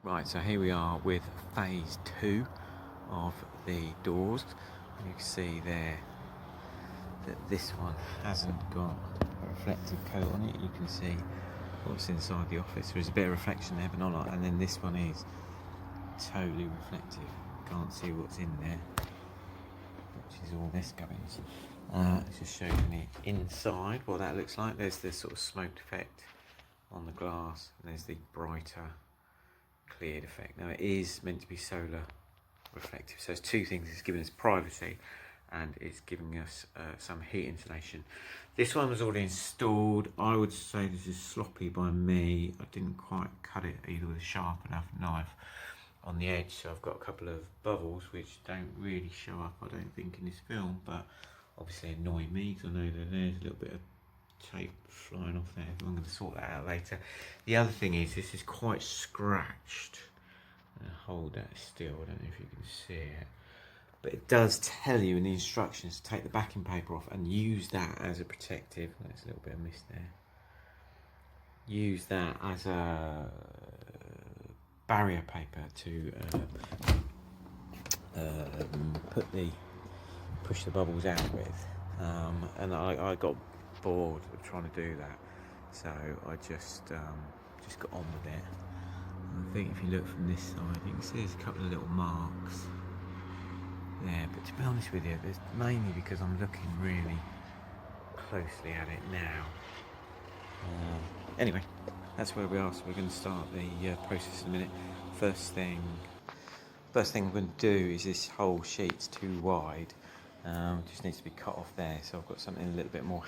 Right, so here we are with phase 2 of the doors. You can see there that this one hasn't got a reflective coat on it. You can see what's inside the office. There's a bit of reflection there, but not a lot. And then this one is totally reflective. Can't see what's in there, which is all this gubbins. It's just showing the inside, what that looks like. There's this sort of smoked effect on the glass, and there's the brighter cleared effect. Now it is meant to be solar reflective, so it's two things. It's giving us privacy and it's giving us some heat insulation. This one was already installed. I would say this is sloppy by me. I didn't quite cut it either with a sharp enough knife on the edge, so I've got a couple of bubbles which don't really show up, I don't think, in this film, but obviously annoy me because I know that there's a little bit of tape flying off there. I'm going to sort that out later. The other thing is this is quite scratched. Hold that still, I don't know if you can see it, but it does tell you in the instructions to take the backing paper off and use that as a protective. There's a little bit of mist there. Use that as a barrier paper to push the bubbles out with, and I got bored of trying to do that, so I just got on with it. I think if you look from this side, you can see there's a couple of little marks there, but to be honest with you, it's mainly because I'm looking really closely at it now. Anyway, that's where we are, so we're going to start the process in a minute. First thing I'm going to do is this whole sheet's too wide. Just needs to be cut off there, so I've got something a little bit more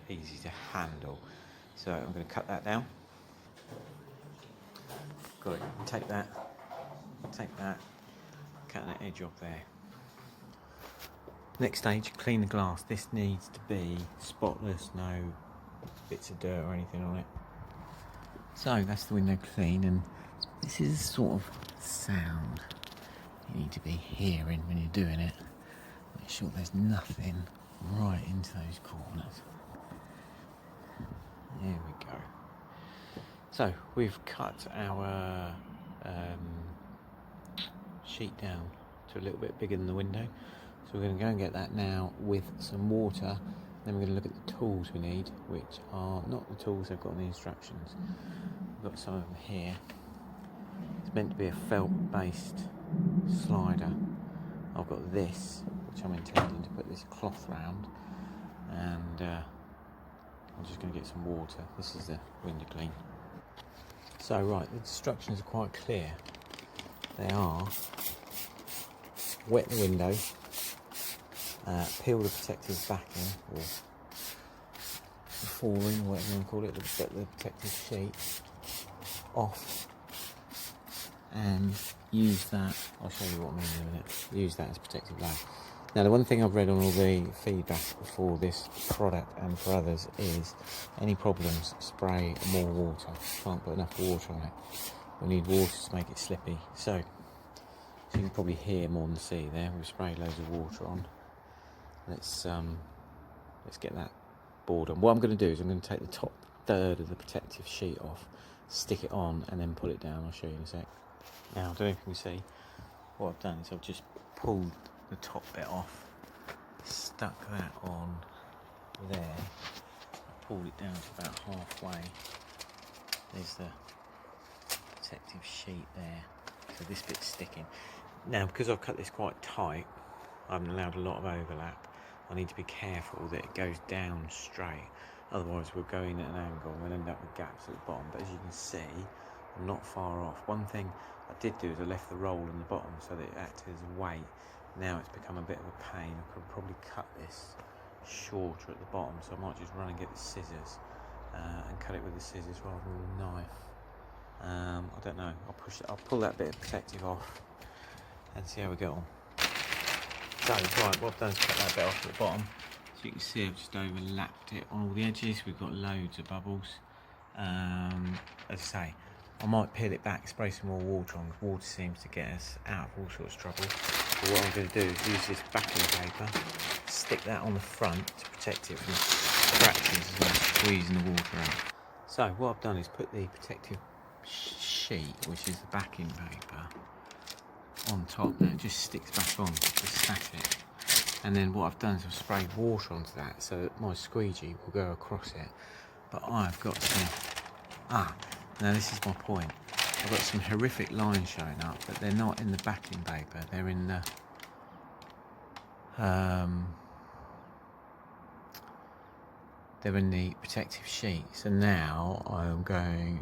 easy to handle. So I'm going to cut that down. Got it. Take that, cut that edge off there. Next stage, clean the glass. This needs to be spotless, no bits of dirt or anything on it. So that's the window clean, and this is the sort of sound you need to be hearing when you're doing it. Make sure there's nothing right into those corners. There we go. So we've cut our sheet down to a little bit bigger than the window. So we're going to go and get that now with some water. Then we're going to look at the tools we need, which are not the tools they've got in the instructions. We've got some of them here. It's meant to be a felt-based slider. I've got this, which I'm intending to put this cloth round, and I'm just going to get some water. This is the window clean. So right, the instructions are quite clear. They are: wet the window, peel the protective backing, or the flooring, or whatever you want to call it, the protective sheet off, and use that. I'll show you what I mean in a minute. Use that as protective layer. Now, the one thing I've read on all the feedback for this product and for others is any problems, spray more water. Can't put enough water on it. We need water to make it slippy. So you can probably hear more than see there. We've sprayed loads of water on. Let's get that board on. What I'm going to do is I'm going to take the top third of the protective sheet off, stick it on, and then pull it down. I'll show you in a sec. Now, I don't know if you can see, what I've done is I've just pulled the top bit off, stuck that on there, pulled it down to about halfway. There's the protective sheet there, so this bit's sticking. Now, because I've cut this quite tight, I haven't allowed a lot of overlap. I need to be careful that it goes down straight, otherwise we'll go in at an angle and we'll end up with gaps at the bottom. But as you can see, I'm not far off. One thing I did do is I left the roll in the bottom so that it acted as a weight. Now it's become a bit of a pain. I could probably cut this shorter at the bottom, so I might just run and get the scissors and cut it with the scissors rather than the knife. I don't know. I'll pull that bit of protective off and see how we get on. So right, what I've done is cut that bit off at the bottom. So you can see I've just overlapped it on all the edges. We've got loads of bubbles. As I say, I might peel it back, spray some more water on, because water seems to get us out of all sorts of trouble. But what I'm going to do is use this backing paper, stick that on the front to protect it from scratches as I'm squeezing the water out. So what I've done is put the protective sheet, which is the backing paper, on top. Now it just sticks back on, just static. And then what I've done is I've sprayed water onto that so that my squeegee will go across it. But I've got some, now this is my point. I've got some horrific lines showing up, but they're not in the backing paper, they're in the protective sheet. So now I'm gonna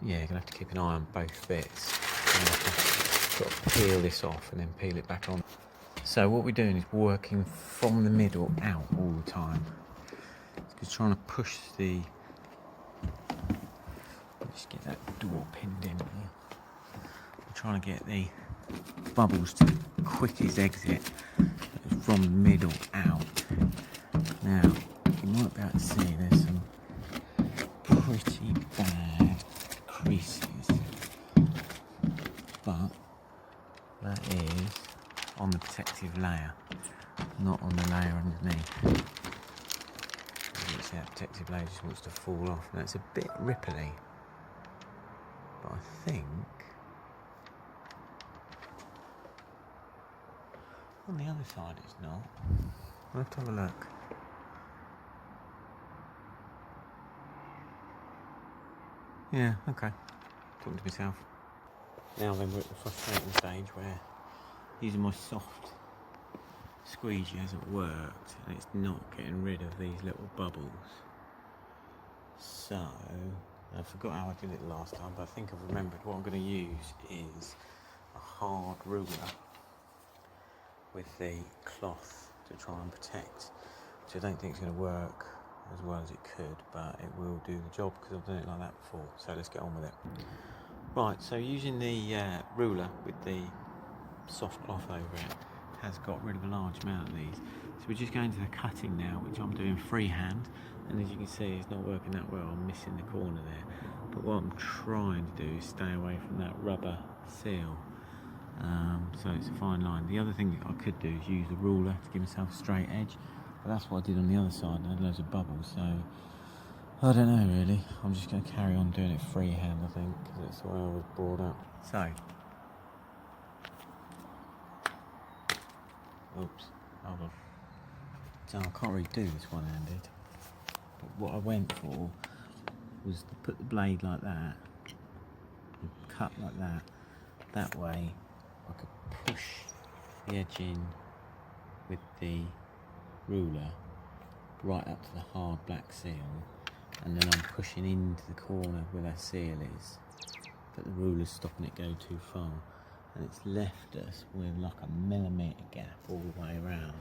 have to keep an eye on both bits. And I can sort of peel this off and then peel it back on. So what we're doing is working from the middle out all the time. Just trying to push the, let's get that door pinned in here. I'm trying to get the bubbles to the quickest exit from the middle out. Now, you might be able to see there's some pretty bad creases, but that is on the protective layer, not on the layer underneath. You see that protective layer just wants to fall off. Now it's a bit ripply, but I think on the other side it's not. I'll have to have a look. Yeah, okay. Talking to myself. Now then, we're at the frustrating stage where using my soft squeegee hasn't worked and it's not getting rid of these little bubbles. So, I forgot how I did it last time, but I think I've remembered. What I'm going to use is a hard ruler with the cloth to try and protect, which I don't think is going to work as well as it could, but it will do the job because I've done it like that before. So let's get on with it. Right, so using the ruler with the soft cloth over it has got rid of a large amount of these. So we're just going to the cutting now, which I'm doing freehand, and as you can see it's not working that well. I'm missing the corner there, but what I'm trying to do is stay away from that rubber seal. So it's a fine line. The other thing I could do is use the ruler to give myself a straight edge, but that's what I did on the other side and I had loads of bubbles, so I don't know really. I'm just going to carry on doing it freehand, I think, because that's the way I was brought up. So, oops, hold on. So I can't really do this one-handed, but what I went for was to put the blade like that, and cut like that. That way I could push the edge in with the ruler right up to the hard black seal, and then I'm pushing into the corner where that seal is, but the ruler's stopping it go too far, and it's left us with like a millimetre gap all the way around,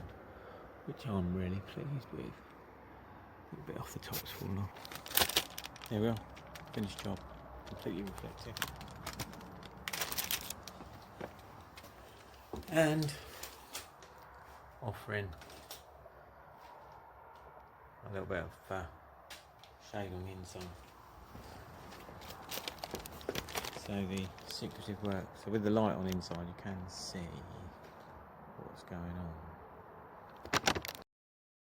which I'm really pleased with. A little bit off the top's fallen off. There we are, finished job, completely reflective. And offering a little bit of shade on the inside. So the secretive work. So with the light on the inside you can see what's going on.